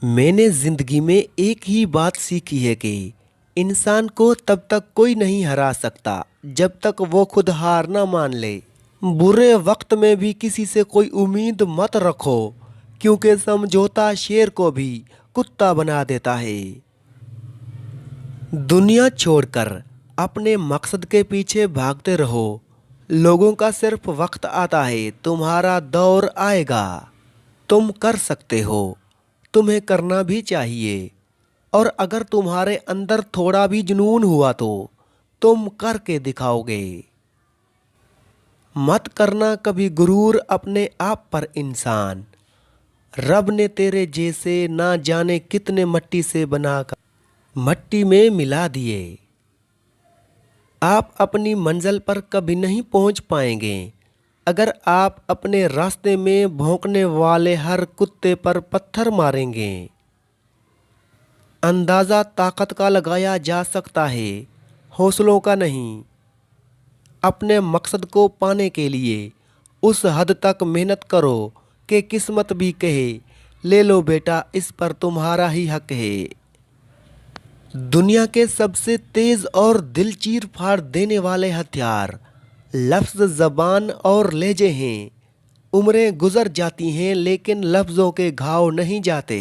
मैंने जिंदगी में एक ही बात सीखी है कि इंसान को तब तक कोई नहीं हरा सकता जब तक वो खुद हार ना मान ले। बुरे वक्त में भी किसी से कोई उम्मीद मत रखो, क्योंकि समझौता शेर को भी कुत्ता बना देता है। दुनिया छोड़कर अपने मकसद के पीछे भागते रहो। लोगों का सिर्फ वक्त आता है, तुम्हारा दौर आएगा। तुम कर सकते हो, तुम्हें करना भी चाहिए। और अगर तुम्हारे अंदर थोड़ा भी जुनून हुआ तो तुम करके दिखाओगे। मत करना कभी गुरूर अपने आप पर इंसान। रब ने तेरे जैसे ना जाने कितने मट्टी से बनाकर मट्टी में मिला दिए। आप अपनी मंजिल पर कभी नहीं पहुंच पाएंगे अगर आप अपने रास्ते में भौंकने वाले हर कुत्ते पर पत्थर मारेंगे। अंदाज़ा ताकत का लगाया जा सकता है, हौसलों का नहीं। अपने मकसद को पाने के लिए उस हद तक मेहनत करो कि किस्मत भी कहे, ले लो बेटा, इस पर तुम्हारा ही हक है। दुनिया के सबसे तेज और दिल चीर फाड़ देने वाले हथियार लफ्ज़, ज़बान और लहजे हैं। उम्रें गुजर जाती हैं लेकिन लफ्ज़ों के घाव नहीं जाते।